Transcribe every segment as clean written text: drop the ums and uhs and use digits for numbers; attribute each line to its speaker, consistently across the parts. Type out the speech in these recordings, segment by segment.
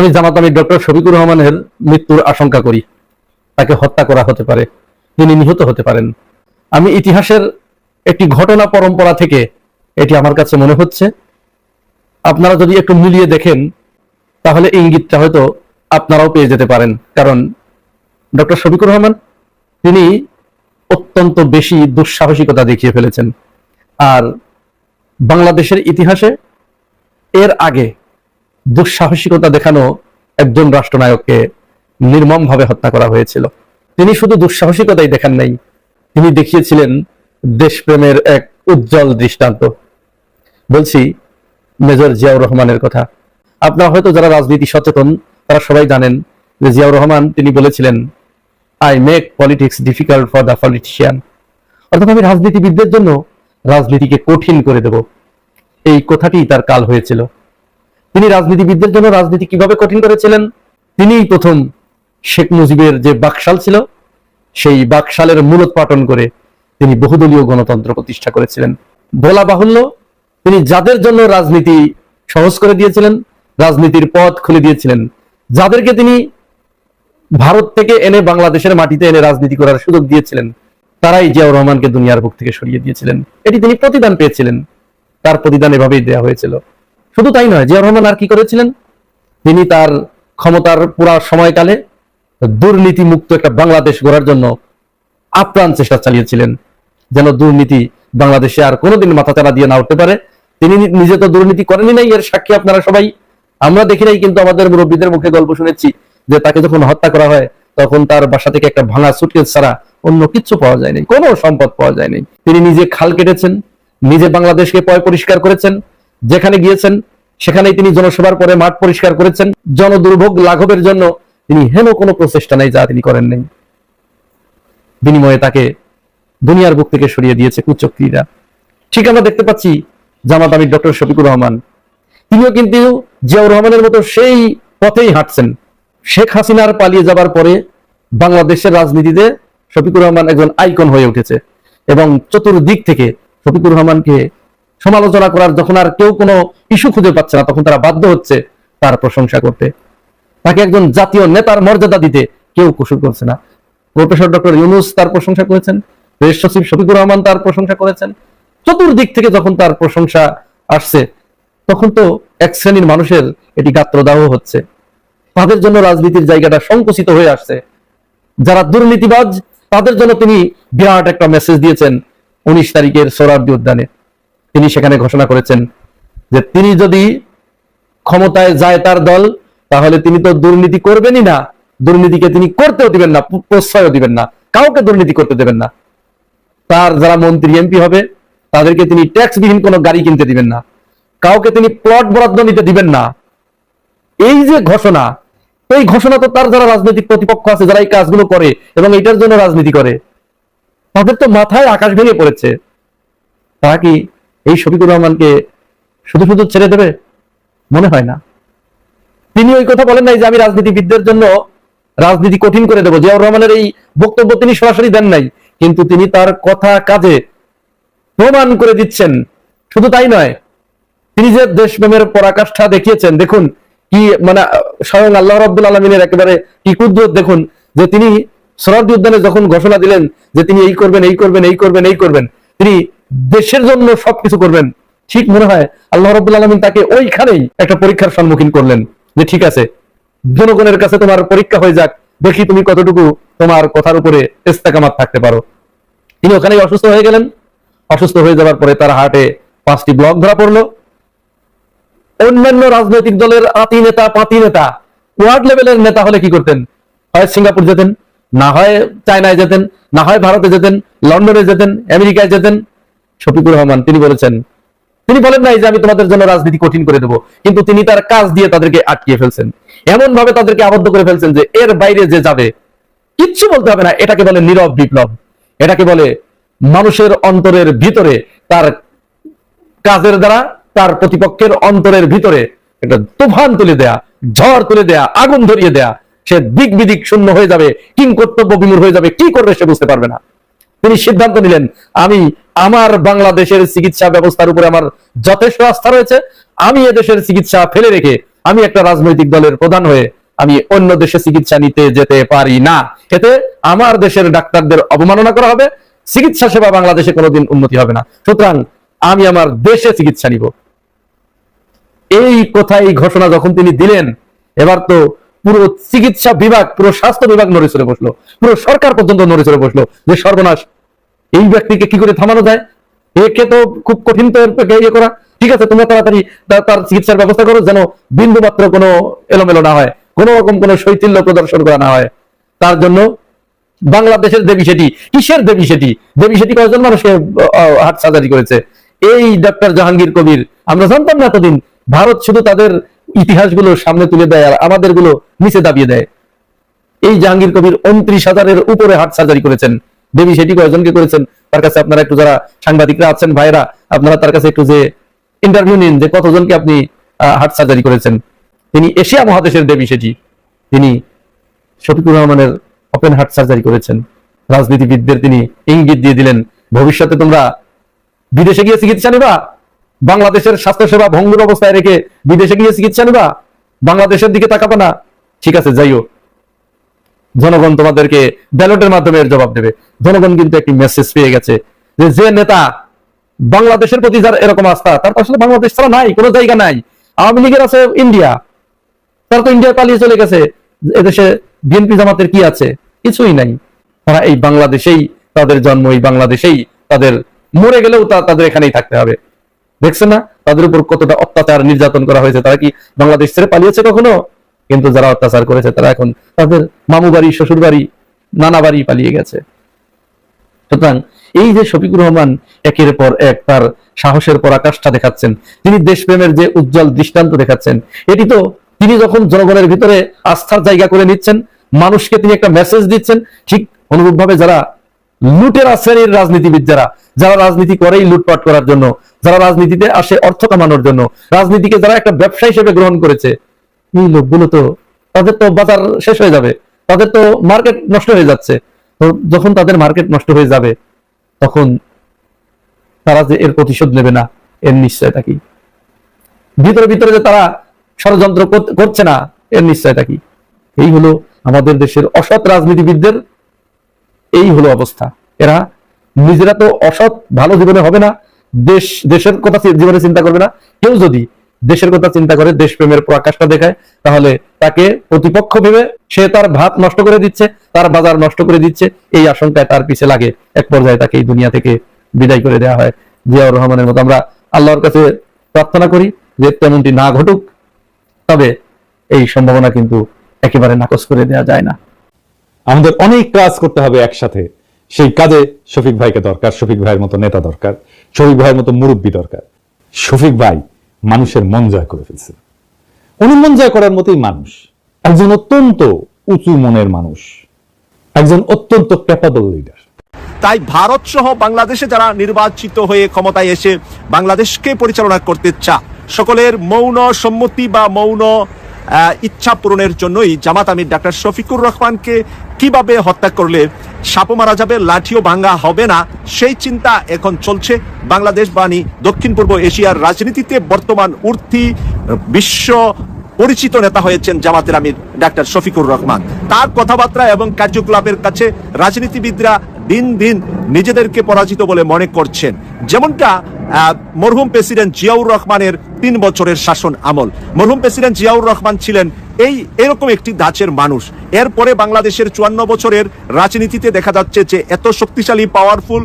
Speaker 1: আমি জামাত আমির ডক্টর শফিকুর রহমানের মৃত্যুর আশঙ্কা করি। তাকে হত্যা করা হতে পারে, তিনি নিহত হতে পারেন। আমি ইতিহাসের একটি ঘটনা পরম্পরা থেকে এটি আমার কাছে মনে হচ্ছে। আপনারা যদি একটু মিলিয়ে দেখেন তাহলে ইঙ্গিতটা হয়তো আপনারাও পেয়ে যেতে পারেন। কারণ ডক্টর শফিকুর রহমান তিনি অত্যন্ত বেশি দুঃসাহসিকতা দেখিয়ে ফেলেছেন। আর বাংলাদেশের ইতিহাসে এর আগে দুঃসাহসিকতা দেখানো একজন রাষ্ট্রনায়ককে নির্মমভাবে হত্যা করা হয়েছিল। তিনি শুধু দুঃসাহসিকতাই দেখান নাই, তিনি দেখিয়েছিলেন দেশপ্রেমের এক উজ্জ্বল দৃষ্টান্ত। বলছি মেজর জিয়াউর রহমানের কথা। আপনারা হয়তো যারা রাজনীতি সচেতন তারা সবাই জানেন যে জিয়াউর রহমান তিনি বলেছিলেন, I make politics difficult for the politician, অর্থাৎ আমি রাজনীতিবিদদের জন্য রাজনীতিকে কঠিন করে দেব। এই কথাটি তার কাল হয়েছিল। তিনি রাজনীতিবিদদের জন্য রাজনীতি কিভাবে কঠিন করেছিলেন? তিনিই প্রথম শেখ মুজিবের যে বাকশাল ছিল সেই বাকশালের মূলোৎপাটন করে তিনি বহুদলীয় গণতন্ত্র প্রতিষ্ঠা করেছিলেন। বলা বাহুল্য, তিনি যাদের জন্য রাজনীতি সহজ করে দিয়েছিলেন, রাজনীতির পথ খুলে দিয়েছিলেন, যাদেরকে তিনি ভারত থেকে এনে বাংলাদেশের মাটিতে এনে রাজনীতি করার সুযোগ দিয়েছিলেন, তারাই জিয়াউর রহমানকে দুনিয়ার বুক থেকে সরিয়ে দিয়েছিলেন। এটি তিনি প্রতিদান পেয়েছিলেন, তার প্রতিদান এভাবেই দেওয়া হয়েছিল। শুধু তাই নয়, জিয়াউর রহমান আর কি করেছিলেন? তিনি তার ক্ষমতার পুরা সময়কালে দুর্নীতি মুক্ত একটা বাংলাদেশ গড়ার জন্য আপ্রাণ চেষ্টা চালিয়েছিলেন, যেন দুর্নীতি বাংলাদেশে আর কোনোদিন মাথাচাড়া দিয়ে না উঠতে পারে। তিনি নিজে তো দুর্নীতি করেনি নাই, এর সাক্ষী আপনারা সবাই। আমরা দেখি নাই, কিন্তু আমাদের মুরব্বীদের মুখে গল্প শুনেছি যে তাকে যখন হত্যা করা হয় তখন তার বাসা থেকে একটা ভাঙা সুটকেস ছাড়া অন্য কিচ্ছু পাওয়া যায়নি, কোনো সম্পদ পাওয়া যায়নি। তিনি নিজে খাল কেটেছেন, নিজে বাংলাদেশকে পয় পরিষ্কার করেছেন, যেখানে গিয়েছেন সেখানেই তিনি জনসভার পরে মাঠ পরিষ্কার করেছেন। জনদুর্ভোগ লাঘবের জন্য তিনি হেন কোনো প্রচেষ্টা নেই যা তিনি করেন নাই। বিনিময়ে তাকে দুনিয়ার বুক থেকে সরিয়ে দিয়েছে কুচক্রীরা। ঠিক আমরা দেখতে পাচ্ছি জামাত আমির ডক্টর শফিকুর রহমান, তিনিও কিন্তু জিয়াউর রহমানের মতো সেই পথেই হাঁটছেন। শেখ হাসিনার পালিয়ে যাবার পরে বাংলাদেশের রাজনীতিতে শফিকুর রহমান একজন আইকন হয়ে উঠেছে এবং চতুর্দিক থেকে শফিকুর রহমানকে সমালোচনা করার যখন আর কেউ কোনো ইস্যু খুঁজে পাচ্ছে না, তখন তারা বাধ্য হচ্ছে তার প্রশংসা করতে। তাকে একজন জাতীয় নেতার মর্যাদা দিতে কেউ কুসুর করছে না। প্রফেসর ডক্টর ইউনূস তার প্রশংসা করেছেন, রেস সচিব শফিকুর রহমান তার প্রশংসা করেছেন। চতুর্দিক থেকে যখন তার প্রশংসা আসছে তখন তো এক শ্রেণীর মানুষের এটি গাত্রদাহ হচ্ছে, তাদের জন্য রাজনীতির জায়গাটা সংকুচিত হয়ে আসছে। যারা দুর্নীতিবাজ তাদের জন্য তিনি বিরাট একটা মেসেজ দিয়েছেন 19 তারিখের সোহরাওয়ার্দী উদ্যানে। তিনি সেখানে ঘোষণা করেছেন যে তিনি যদি ক্ষমতায় যায় তার দল, তাহলে তিনি তো দুর্নীতি করবেনই না, দুর্নীতিকে তিনি করতেও দিবেন না, প্রশ্রয়ও দিবেন না, কাউকে দুর্নীতি করতে দেবেন না। তার যারা মন্ত্রী এমপি হবে তাদেরকে তিনি ট্যাক্সবিহীন কোনো গাড়ি কিনতে দিবেন না, কাউকে তিনি প্লট বরাদ্দ নিতে দিবেন না। এই যে ঘোষণা, এই ঘোষণা তো তার যারা রাজনৈতিক প্রতিপক্ষ আছে, যারা এই কাজগুলো করে এবং এটার জন্য রাজনীতি করে, তাদের তো মাথায় আকাশ ভেঙে পড়েছে। তারা কি এই শফিকুর রহমানকে শুধু শুধু ছেড়ে দেবে? মনে হয় না। তিনি ওই কথা বলেন নাই যে আমি রাজনীতিবিদদের জন্য রাজনীতি কঠিন করে দেবো। জিয়াউর রহমানের এই বক্তব্য তিনি সরাসরি দেন নাই, কিন্তু তিনি তার কথা কাজে প্রমাণ করে দিচ্ছেন। শুধু তাই নয়, তিনি যে দেশপ্রেমের পরাকাষ্ঠা দেখিয়েছেন, দেখুন কি মানে স্বয়ং আল্লাহ রাব্বুল আলামিনের একেবারে কি কুদরত দেখুন, যে তিনি সোহরাওয়ার্দী উদ্যানে যখন ঘোষণা দিলেন যে তিনি এই করবেন এই করবেন এই করবেন এই করবেন, তিনি দেশের জন্য সবকিছু করবেন, ঠিক মনে হয় আল্লাহ রাব্বুল আলামিন তাকে ওইখানেই একটা পরীক্ষার সম্মুখীন করলেন যে ঠিক আছে, জনগণের কাছে তোমার পরীক্ষা হয়ে যাক, দেখি তুমি কতটুকু তোমার কথার উপরে ইস্তেকামাত থাকতে পারো। তিনি ওখানেই অসুস্থ হয়ে গেলেন। অসুস্থ হয়ে যাওয়ার পরে তার হার্টে 5টি ব্লক ধরা পড়লো। অন্যান্য রাজনৈতিক দলের আতি নেতা পাতি নেতা ওয়ার্ড লেভেলের নেতা হলে কি করতেন? হয় সিঙ্গাপুর যেতেন, না হয় চায়নায় যেতেন, না হয় ভারতে যেতেন, লন্ডনে যেতেন, আমেরিকায় যেতেন। শফিকুর রহমান তিনি বলেছেন, তিনি বলেন নাই যে আমি তোমাদের জন্য রাজনীতি কঠিন করে দেবো, কিন্তু তিনি তার কাজ দিয়ে তাদেরকে আটকিয়ে ফেলছেন, এমন ভাবে তাদেরকে আবদ্ধ করে ফেলছেন যে এর বাইরে যে যাবে কিচ্ছু বলতে হবে না। এটাকে বলে নীরব বিপ্লব, এটাকে বলে মানুষের অন্তরের ভিতরে তার কাজের দ্বারা তার প্রতিপক্ষের অন্তরের ভিতরে একটা তুফান তুলে দেয়া, ঝড় তুলে দেয়া, আগুন ধরিয়ে দেয়া। সে দিক বিদিক শূন্য হয়ে যাবে, কিং কর্তব্য বিমূঢ় হয়ে যাবে, কি করবে সে বুঝতে পারবে না। তিনি সিদ্ধান্ত নিলেন, আমি আমার বাংলাদেশের চিকিৎসা ব্যবস্থার উপরে আমার যথেষ্ট আস্থা রয়েছে, আমি এদেশের চিকিৎসা ফেলে রেখে আমি একটা রাজনৈতিক দলের প্রধান হয়ে আমি অন্য দেশে চিকিৎসা নিতে যেতে পারি না। এতে আমার দেশের ডাক্তারদের অবমাননা করা হবে, চিকিৎসা সেবা বাংলাদেশে কোনোদিন উন্নতি হবে না। সুতরাং আমি আমার দেশে চিকিৎসা নিব। এই কথা, এই ঘোষণা যখন তিনি দিলেন, এবার তো পুরো চিকিৎসা বিভাগ, পুরো স্বাস্থ্য বিভাগ নড়ে চড়ে বসলো, পুরো সরকার পর্যন্ত নড়ে চড়ে বসলো যে সর্বনাশ, এই ব্যক্তিকে কি করে থামানো যায়? একে তো খুব কঠিন তো ইয়ে করা। ঠিক আছে, তোমরা তাড়াতাড়ি তার চিকিৎসার ব্যবস্থা করো, যেন বিন্দু মাত্র কোনো এলোমেলো না হয়, কোন রকম কোনো শৈথিল্য প্রদর্শন করা না হয়। তার জন্য বাংলাদেশের দেবী সেটি, কিসের দেবী সেটি? দেবী সেটি কয়েকজন মানুষকে হার্ট সার্জারি করেছে। এই ডক্টর জাহাঙ্গীর কবির, আমরা জানতাম না এতদিন। ভারত শুধু তাদের ইতিহাসগুলো সামনে তুলে দেয় আর আমাদের গুলো নিচে দাবিয়ে দেয়। এই জাহাঙ্গীর কবির 29,000-এর উপরে হার্ট সার্জারি করেছেন। দেবী সেটি কয়েকজনকে করেছেন? তার কাছে আপনারা একটু, যারা সাংবাদিকরা আছেন ভাইরা, আপনারা তার কাছে একটু যে ইন্টারভিউ নিন যে কতজনকে আপনি হার্ট সার্জারি করেছেন। তিনি এশিয়া মহাদেশের দেবী সেটি। তিনি শফিকুর রহমানের ওপেন হার্ট সার্জারি করেছেন। রাজনীতিবিদদের তিনি ইঙ্গিত দিয়ে দিলেন, ভবিষ্যতে তোমরা বিদেশে গিয়ে চিকিৎসা নিবা, বাংলাদেশের স্বাস্থ্যসেবা ভঙ্গুর অবস্থায় রেখে বিদেশে গিয়ে চিকিৎসা নিবা, বাংলাদেশের দিকে তাকাবে না। ঠিক আছে, যাইও, জনগণ তোমাদেরকে ব্যালটের মাধ্যমে এর জবাব দেবে। জনগণ কিন্তু একটি মেসেজ পেয়ে গেছে যে যে নেতা বাংলাদেশের প্রতি যার এরকম আস্থা, তার আসলে বাংলাদেশ ছাড়া নাই, কোনো জায়গা নাই। আওয়ামী লীগের আছে ইন্ডিয়া, তারা তো ইন্ডিয়া পালিয়ে চলে গেছে। এদেশে বিএনপি জামাতের কি আছে? কিছুই নাই। তারা এই বাংলাদেশেই তাদের জন্ম, এই বাংলাদেশেই তাদের, মরে গেলেও তাদের এখানেই থাকতে হবে। দেখছেন না তাদের উপর কতটা অত্যাচার নির্যাতন করা হয়েছে? তারা কি বাংলাদেশ ছেড়ে পালিয়েছে কখনো? কিন্তু যারা অত্যাচার করেছে তারা এখন তাদের মামু বাড়ি, শ্বশুর বাড়ি, নানা বাড়ি পালিয়ে গেছে। সুতরাং এই যে শফিকুর রহমান একের পর এক তার সাহসের পরাকাষ্ঠা দেখাচ্ছেন, তিনি দেশপ্রেমের যে উজ্জ্বল দৃষ্টান্ত দেখাচ্ছেন, এটি তো তিনি যখন জনগণের ভিতরে আস্থার জায়গা করে নিচ্ছেন, মানুষকে তিনি একটা মেসেজ দিচ্ছেন। ঠিক অনুরূপভাবে যারা লুটেরা শ্রেণীর রাজনীতিবিদ, যারা রাজনীতি করেই লুটপাট করার জন্য, যারা রাজনীতিতে আসে অর্থ কামানোর জন্য, রাজনীতিকে যারা একটা ব্যবসা হিসেবে গ্রহণ করেছে, এই লোকগুলো তো, তাদের তো বাজার শেষ হয়ে যাবে, তাদের তো মার্কেট নষ্ট হয়ে যাচ্ছে। তো যখন তাদের মার্কেট নষ্ট হয়ে যাবে, তখন তারা যে এর প্রতিশোধ নেবে না, এর নিশ্চয়তা কি? ভিতরে ভিতরে যে তারা ষড়যন্ত্র করছে না, এর নিশ্চয়তা কি? এই হলো আমাদের দেশের অসৎ রাজনীতিবিদদের এই হলো অবস্থা। এরা নিজেরা তো অসৎ, ভালো জীবনে হবে না, দেশের কথা জীবনে চিন্তা করবে না। কেউ যদি দেশের কথা চিন্তা করে, দেশপ্রেমের প্রকাশটা দেখায়, তাহলে তাকে প্রতিপক্ষ ভেবে সে তার ভাত নষ্ট করে দিচ্ছে, তার বাজার নষ্ট করে দিচ্ছে, এই আশঙ্কায় তার পিছে লাগে। এক পর্যায়ে তাকে এই দুনিয়া থেকে বিদায় করে দেওয়া হয়। জিয়াউর রহমানের মতো আমরা আল্লাহর কাছে প্রার্থনা করি যে তেমনটি না ঘটুক, তবে এই সম্ভাবনা কিন্তু একেবারে নাকচ করে দেওয়া যায় না।
Speaker 2: আমাদের অনেক কাজ করতে হবে একসাথে। সেই কাজে শফিক ভাইকে দরকার, শফিক ভাইয়ের মতো নেতা দরকার, শফিক ভাইয়ের মতো মুরব্বী দরকার। শফিক ভাই মানুষের মন জয় করে ফেলছে। উনি মন জয় করার মতোই মানুষ, একজন অত্যন্ত উঁচু মনের মানুষ, একজন অত্যন্ত ক্যাপাবল লিডার।
Speaker 3: তাই ভারত সহ বাংলাদেশে যারা নির্বাচিত হয়ে ক্ষমতায় এসে বাংলাদেশকে পরিচালনা করতে চায়, সকলের মৌন সম্মতি বা মৌন ইচ্ছা পূরণের জন্যই জামাত আমির ডাক্তার শফিকুর রহমানকে কিভাবে হত্যা করলে সাপও মারা যাবে, লাঠিও ভাঙ্গা হবে না, সেই চিন্তা এখন চলছে। বাংলাদেশ বাণী দক্ষিণ পূর্ব এশিয়ার রাজনীতিতে বর্তমান উর্থি বিশ্ব পরিচিত নেতা হয়েছেন জামাতের আমির ডাক্তার শফিকুর রহমান। তার কথাবার্তা এবং কার্যকলাপের কাছে রাজনীতিবিদরা দিন দিন নিজেদেরকে পরাজিত বলে মনে করছেন। যেমনটা মরহুম প্রেসিডেন্ট জিয়াউর রহমানের 3 বছরের শাসন আমল। মরহুম প্রেসিডেন্ট জিয়াউর রহমান ছিলেন এরকম একটি ধাঁচের মানুষ। এরপরে বাংলাদেশের 54 বছরের রাজনীতিতে দেখা যাচ্ছে যে এত শক্তিশালী, পাওয়ারফুল,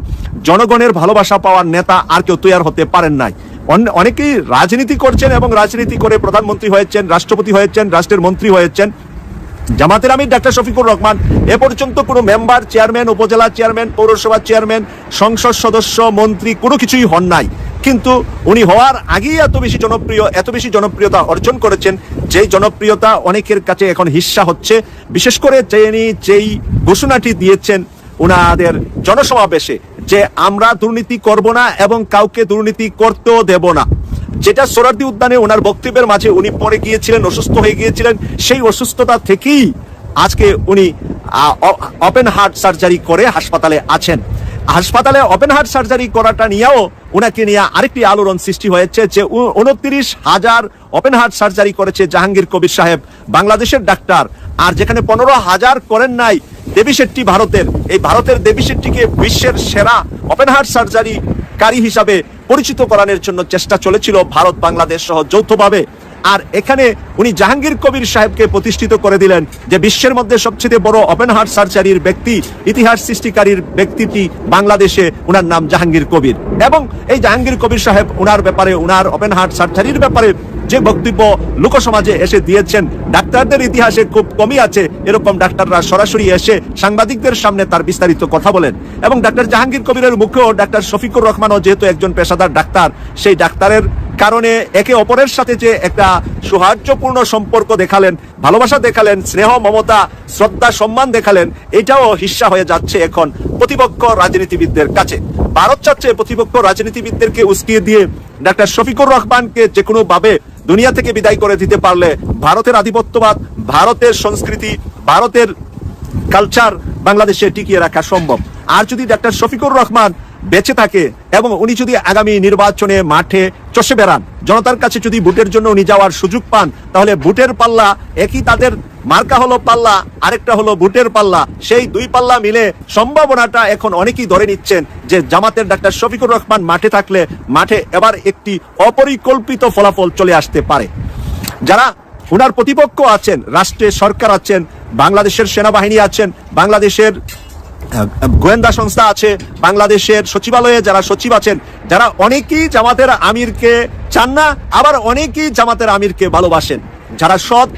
Speaker 3: জনগণের ভালোবাসা পাওয়ার নেতা আর কেউ তৈরি হতে পারেন নাই। অনেকেই রাজনীতি করছেন এবং রাজনীতি করে প্রধানমন্ত্রী হয়েছেন, রাষ্ট্রপতি হয়েছেন, রাষ্ট্রের মন্ত্রী হয়েছেন। জামাতের আমির ডাক্তার শফিকুর রহমান এ পর্যন্ত কোনো মেম্বার, চেয়ারম্যান, উপজেলা চেয়ারম্যান, পৌরসভা চেয়ারম্যান, সংসদ সদস্য, মন্ত্রী কোনো কিছুই হন নাই। কিন্তু উনি হওয়ার আগেই এত বেশি জনপ্রিয়তা অর্জন করেছেন, যেই জনপ্রিয়তা অনেকের কাছে এখন হিস্সা হচ্ছে। বিশেষ করে যেই ঘোষণাটি দিয়েছেন ওনাদের জনসমাবেশে যে আমরা দুর্নীতি করব না এবং কাউকে দুর্নীতি করতেও দেব না, যেটা সোহরাওয়ার্দী উদ্যানে ওনার বক্তব্যের মাঝে উনি পড়ে গিয়েছিলেন, অসুস্থ হয়ে গিয়েছিলেন। সেই অসুস্থতা থেকেই আজকে উনি ওপেন হার্ট সার্জারি করে হাসপাতালে আছেন। হাসপাতালে ওপেন হার্ট সার্জারি করাটা নিয়েও উনাকে নিয়ে আরেকটি আলোড়ন সৃষ্টি হয়েছে যে 29,000 ওপেন হার্ট সার্জারি করেছে জাহাঙ্গীর কবির সাহেব, বাংলাদেশের ডাক্তার। আর যেখানে 15,000 করেন নাই দেবী শেট্টি ভারতের, এই ভারতের দেবী শেট্টিকে বিশ্বের সেরা ওপেন হার্ট সার্জারি কারী হিসাবে পরিচিত করানোর জন্য চেষ্টা চলেছিল ভারত বাংলাদেশ সহ যৌথভাবে। আর এখানে উনি জাহাঙ্গীর কবির সাহেবকে প্রতিষ্ঠিত করে দিলেন যে বিশ্বের মধ্যে সবচেয়ে বড় ওপেন হার্ট সার্জারির ব্যক্তি, ইতিহাস সৃষ্টিকারীর ব্যক্তিটি বাংলাদেশে, উনার নাম জাহাঙ্গীর কবির। এবং এই জাহাঙ্গীর কবির সাহেব উনার ব্যাপারে, উনার ওপেন হার্ট সার্জারির ব্যাপারে যে বক্তব্য লোকসমাজে এসে দিয়েছেন, ডাক্তারদের ইতিহাসে খুব কমই আছে এরকম ডাক্তাররা সরাসরি এসে সাংবাদিকদের সামনে তার বিস্তারিত কথা বলেন। এবং ডাক্তার জাহাঙ্গীর কবিরের মুখেও ডাক্তার শফিকুর রহমানও যেহেতু একজন পেশাদার ডাক্তার, সেই ডাক্তারের কারণে একে অপরের সাথে যে একটা সৌহার্দ্যপূর্ণ সম্পর্ক দেখালেন, ভালোবাসা দেখালেন, স্নেহ মমতা শ্রদ্ধা সম্মান দেখালেন, এটাও হিস্সা হয়ে যাচ্ছে এখন প্রতিপক্ষ রাজনীতিবিদদের কাছে। ভারত চাচ্ছে প্রতিপক্ষ রাজনীতিবিদদেরকে উস্কিয়ে দিয়ে ডাক্তার শফিকুর রহমানকে যে কোনো ভাবে দুনিয়া থেকে বিদায় করে দিতে পারলে ভারতের আধিপত্যবাদ, ভারতের সংস্কৃতি, ভারতের কালচার বাংলাদেশে টিকিয়ে রাখা সম্ভব। আর যদি ডাক্তার শফিকুর রহমান বেঁচে থাকে এবং উনি যদি আগামী নির্বাচনে মাঠে চষে বেড়ান, জনতার কাছে যদি ভোটের জন্য উনি যাওয়ার সুযোগ পান, তাহলে ভোটের পাল্লা একই, তাদের মার্কা হলো পাল্লা, আরেকটা হলো ভোটের পাল্লা, সেই দুই পাল্লা মিলে সম্ভাবনাটা এখন অনেকেই ধরে নিচ্ছেন যে জামাতের ডাক্তার শফিকুর রহমান মাঠে থাকলে মাঠে এবার একটি অপরিকল্পিত ফলাফল চলে আসতে পারে। যারা উনার প্রতিপক্ষ আছেন, রাষ্ট্রের সরকার আছেন, বাংলাদেশের সেনাবাহিনী আছেন, বাংলাদেশের গোয়েন্দা সংস্থা আছে, বাংলাদেশের সচিবালয়ে যারা সচিব আছেন, যারা অনেকেই জামাতের আমিরকে চান না, আবার অনেকেই জামাতের আমিরকে ভালোবাসেন। যারা সৎ,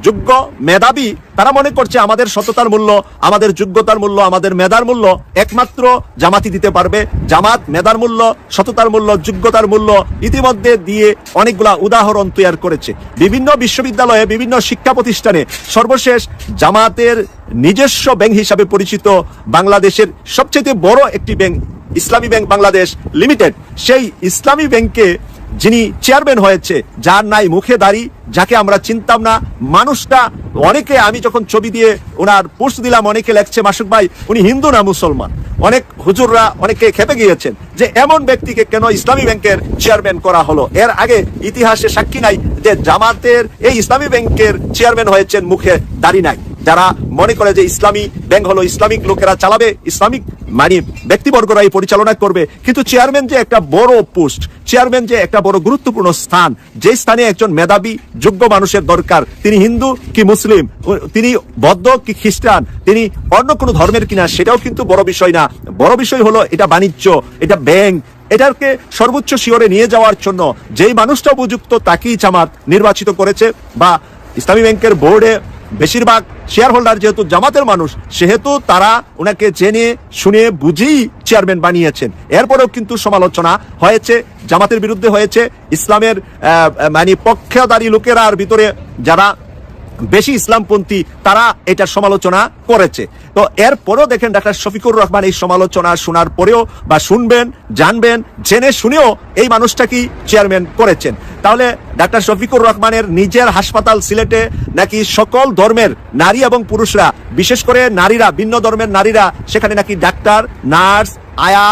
Speaker 3: যোগ্য, মেধাবী, তারা মনে করছে আমাদের সততার মূল্য, আমাদের যোগ্যতার মূল্য, আমাদের মেধার মূল্য একমাত্র জামাতই দিতে পারবে। জামাত মেধার মূল্য, সততার মূল্য, যোগ্যতার মূল্য ইতিমধ্যে দিয়ে অনেকগুলা উদাহরণ তৈরি করেছে বিভিন্ন বিশ্ববিদ্যালয়ে, বিভিন্ন শিক্ষা প্রতিষ্ঠানে। সর্বশেষ জামাতের নিজস্ব ব্যাংক হিসাবে পরিচিত বাংলাদেশের সবচেয়ে বড় একটি ব্যাংক, ইসলামী ব্যাংক বাংলাদেশ লিমিটেড, সেই ইসলামী ব্যাংকে যিনি চেয়ারম্যান হয়েছে, যার নাই মুখে দাড়ি, যাকে আমরা চিনতাম না, মানুষটা অনেকে, আমি যখন ছবি দিয়ে ওনার পোস্ট দিলাম, অনেকে লেখছে মাসুক ভাই উনি হিন্দু না মুসলমান। অনেক হুজুররা অনেকে খেপে গিয়েছেন যে এমন ব্যক্তিকে কেন ইসলামী ব্যাংকের চেয়ারম্যান করা হলো। এর আগে ইতিহাসে সাক্ষী নাই যে জামাতের এই ইসলামী ব্যাংকের চেয়ারম্যান হয়েছেন মুখে দাড়ি নাই। যারা মনে করে যে ইসলামী ব্যাংক হলো ইসলামিক লোকেরা চালাবে, ইসলামিক মানে ব্যক্তিবর্গরাই পরিচালনা করবে, কিন্তু চেয়ারম্যান যে একটা বড় পোস্ট, চেয়ারম্যান যে একটা বড় গুরুত্বপূর্ণ স্থান, যে স্থানে একজন মেধাবী যোগ্য মানুষের দরকার, তিনি হিন্দু কি মুসলিম, তিনি বৌদ্ধ কি খ্রিস্টান, তিনি অন্য কোনো ধর্মের কিনা, সেটাও কিন্তু বড় বিষয় না। বড় বিষয় হলো এটা বাণিজ্য, এটা ব্যাংক, এটাকে সর্বোচ্চ শিখরে নিয়ে যাওয়ার জন্য যেই মানুষটা উপযুক্ত তাকেই জামাত নির্বাচিত করেছে। বা ইসলামী ব্যাংকের বোর্ডে বেশিরভাগ শেয়ার হোল্ডার যেহেতু জামাতের মানুষ, সেহেতু তারা ওনাকে জেনে শুনে বুঝেই চেয়ারম্যান বানিয়েছেন। এরপরেও কিন্তু সমালোচনা হয়েছে, জামাতের বিরুদ্ধে হয়েছে, ইসলামের মানে পক্ষদারী লোকেরার ভিতরে যারা বেশি ইসলামপন্থী তারা এটার সমালোচনা করেছে। তো এরপরেও দেখেন ডাক্তার শফিকুর রহমান এই সমালোচনা শোনার পরেও বা শুনবেন, জানবেন, জেনে শুনেও এই মানুষটাকে চেয়ারম্যান করেছেন। তাহলে ডাক্তার শফিকুর রহমানের নিজের হাসপাতাল সিলেটে নাকি সকল ধর্মের নারী এবং পুরুষরা, বিশেষ করে নারীরা, ভিন্ন ধর্মের নারীরা সেখানে নাকি ডাক্তার, নার্স, আয়া,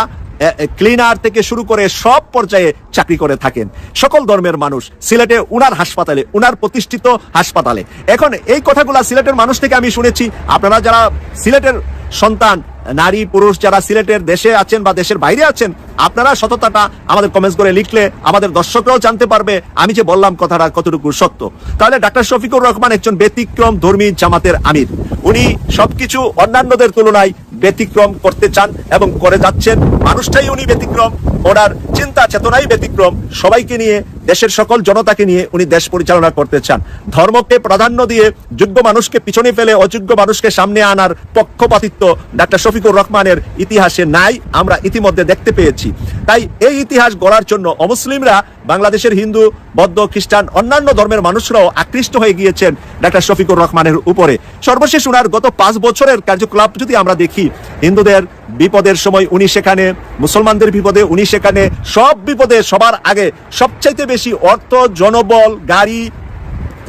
Speaker 3: ক্লিনার থেকে শুরু করে সব পর্যায়ে চাকরি করে থাকেন। সকল ধর্মের মানুষ সিলেটে উনার হাসপাতালে, উনার প্রতিষ্ঠিত হাসপাতালে। এখন এই কথাগুলা সিলেটের মানুষ থেকে আমি শুনেছি। আপনারা যারা সিলেটের সন্তান, নারী পুরুষ যারা সিলেটের দেশে আছেন বা দেশের বাইরে আছেন, আপনারা সততাটা আমাদের কমেন্টস করে লিখলে আমাদের দর্শকরাও জানতে পারবে আমি যে বললাম কথাটা কতটুকু সত্য। তাহলে ডাক্তার শফিকুর রহমান একজন ব্যতিক্রম ধর্মী জামাতের আমির। উনি সবকিছু অন্যান্যদের তুলনায় ব্যতিক্রম করতে চান এবং করে যাচ্ছেন। মানুষটাই উনি ব্যতিক্রম, ওনার চিন্তা চেতনাই ব্যতিক্রম। সবাইকে নিয়ে, দেশের সকল জনতাকে নিয়ে উনি দেশ পরিচালনা করতে চান। ধর্মকে প্রাধান্য দিয়ে যোগ্য মানুষকে পিছনে ফেলে অযোগ্য মানুষকে সামনে আনার পক্ষপাতিত্ব ডাক্তার শফিকুর রহমানের ইতিহাসে নাই, আমরা ইতিমধ্যে দেখতে পেয়েছি। তাই এই ইতিহাস গড়ার জন্য অমুসলিমরা, বাংলাদেশের হিন্দু, বৌদ্ধ, খ্রিস্টান, অন্যান্য ধর্মের মানুষরাও আকৃষ্ট হয়ে গিয়েছেন ডাক্তার শফিকুর রহমানের উপরে। সর্বশেষ ওনার গত 5 বছরের কার্যকলাপ যদি আমরা দেখি, হিন্দুদের বিপদের সময় উনি সেখানে, মুসলমানদের বিপদে উনি সেখানে, সব বিপদে সবার আগে সবচাইতে বেশি অর্থ, জনবল, গাড়ি,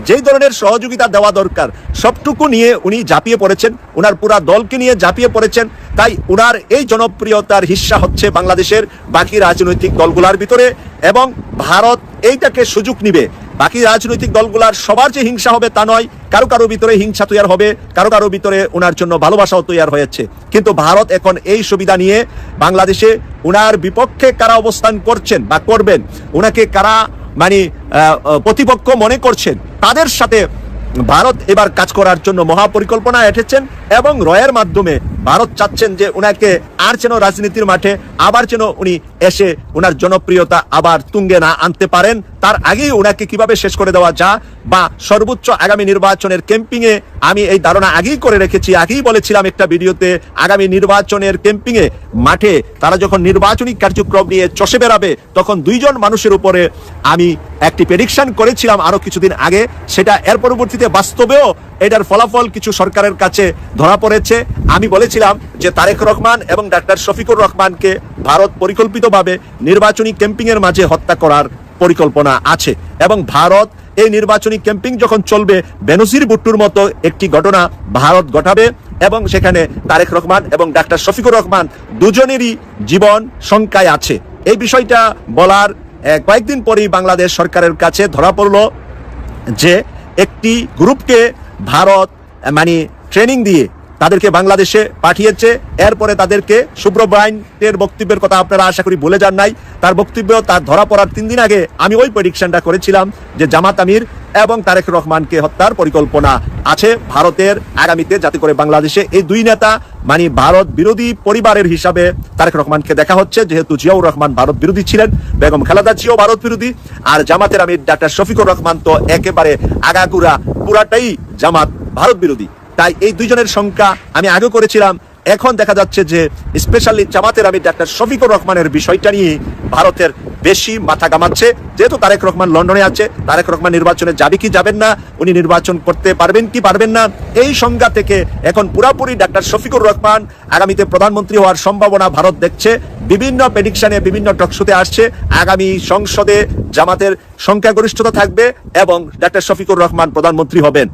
Speaker 3: যেই ধরনের সহযোগিতা দেওয়া দরকার সবটুকু নিয়ে উনি ঝাঁপিয়ে পড়েছেন, উনার পুরা দলকে নিয়ে ঝাঁপিয়ে পড়েছেন। তাই উনার এই জনপ্রিয়তার হিস্সা হচ্ছে বাংলাদেশের বাকি রাজনৈতিক দলগুলোর ভিতরে, এবং ভারত এইটাকে সুযোগ নিবে। বাকি রাজনৈতিক দলগুলার সবার যে হিংসা হবে তা নয়, কারো কারো ভিতরে হিংসা তৈরি হবে, কারো কারো ভিতরে ওনার জন্য ভালোবাসাও তৈরি হয়েছে। কিন্তু ভারত এখন এই সুবিধা নিয়ে বাংলাদেশে উনার বিপক্ষে কারা অবস্থান করছেন বা করবেন, উনাকে কারা মানে প্রতিপক্ষ মনে করছেন, তাদের সাথে ভারত এবার কাজ করার জন্য মহাপরিকল্পনা এঁটেছেন, এবং রয়ের মাধ্যমে ভারত চাচ্ছেন যে উনাকে আর যেন রাজনীতির মাঠে আবার যেন উনি এসে উনার জনপ্রিয়তা আবার তুঙ্গে না আনতে পারেন, তার আগেই উনাকে কিভাবে শেষ করে দেওয়া যা, বা সর্বোচ্চ আগামী নির্বাচনের ক্যাম্পিং এ আমি এই ধারণা আগেই করে রেখেছি, আগেই বলেছিলাম একটা ভিডিওতে, আগামী নির্বাচনের ক্যাম্পিং এ মাঠে তারা যখন নির্বাচনী কার্যক্রম নিয়ে চষে বেড়াবে, তখন দুইজন মানুষের উপরে আমি একটি প্রেডিকশন করেছিলাম আরো কিছুদিন আগে, সেটা এর পরবর্তীতে বাস্তবেও এটার ফলাফল কিছু সরকারের কাছে ধরা পড়েছে। আমি বলেছিলাম যে তারেক রহমান এবং ডাক্তার শফিকুর রহমানকে ভারত পরিকল্পিতভাবে নির্বাচনী ক্যাম্পিং এর মাঝে হত্যা করার পরিকল্পনা আছে, এবং ভারত এই নির্বাচনী ক্যাম্পিং যখন চলবে, বেনজির ভুট্টোর মতো একটি ঘটনা ভারত ঘটাবে, এবং সেখানে তারেক রহমান এবং ডাক্তার শফিকুর রহমান দুজনেরই জীবন শঙ্কায় আছে। এই বিষয়টা বলার কয়েকদিন পরেই বাংলাদেশ সরকারের কাছে ধরা পড়লো যে একটি গ্রুপকে ভারত মানে ট্রেনিং দিয়ে তাদেরকে বাংলাদেশে পাঠিয়েছে। এরপরে তাদেরকে শুভ্র ব্রাইনের বক্তব্যের কথা আপনারা আশা করি ভুলে যান নাই, তার বক্তব্য তার ধরা পড়ার 3 দিন আগে আমি ওই প্রেডিকশনটা করেছিলাম যে জামাত আমির এবং তারেক রহমানকে হত্যার পরিকল্পনা আছে ভারতের আগামীতে, যাতে করে বাংলাদেশে এই দুই নেতা মানে ভারত বিরোধী পরিবারের হিসাবে তারেক রহমানকে দেখা হচ্ছে, যেহেতু জিয়াউর রহমান ভারত বিরোধী ছিলেন, বেগম খালেদা জিয়াও ভারত বিরোধী, আর জামাতের আমির ডাক্তার শফিকুর রহমান তো একেবারে আগাগুড়া পুরাটাই জামাত ভারত বিরোধী। তাই এই দুইজনের সংখ্যা আমি আগে করেছিলাম, এখন দেখা যাচ্ছে যে স্পেশালি জামাতের আমির ডাক্তার শফিকুর রহমানের বিষয়টা নিয়ে ভারতের বেশি মাথা ঘামাচ্ছে। যেহেতু তারেক রহমান লন্ডনে আছে, তারেক রহমান নির্বাচনে যাবে কি যাবেন না, উনি নির্বাচন করতে পারবেন কি পারবেন না, এই সংজ্ঞা থেকে এখন পুরাপুরি ডাক্তার শফিকুর রহমান আগামীতে প্রধানমন্ত্রী হওয়ার সম্ভাবনা ভারত দেখছে। বিভিন্ন প্রেডিকশনে বিভিন্ন টকশোতে আসছে আগামী সংসদে জামাতের সংখ্যাগরিষ্ঠতা থাকবে এবং ডাক্তার শফিকুর রহমান প্রধানমন্ত্রী হবেন।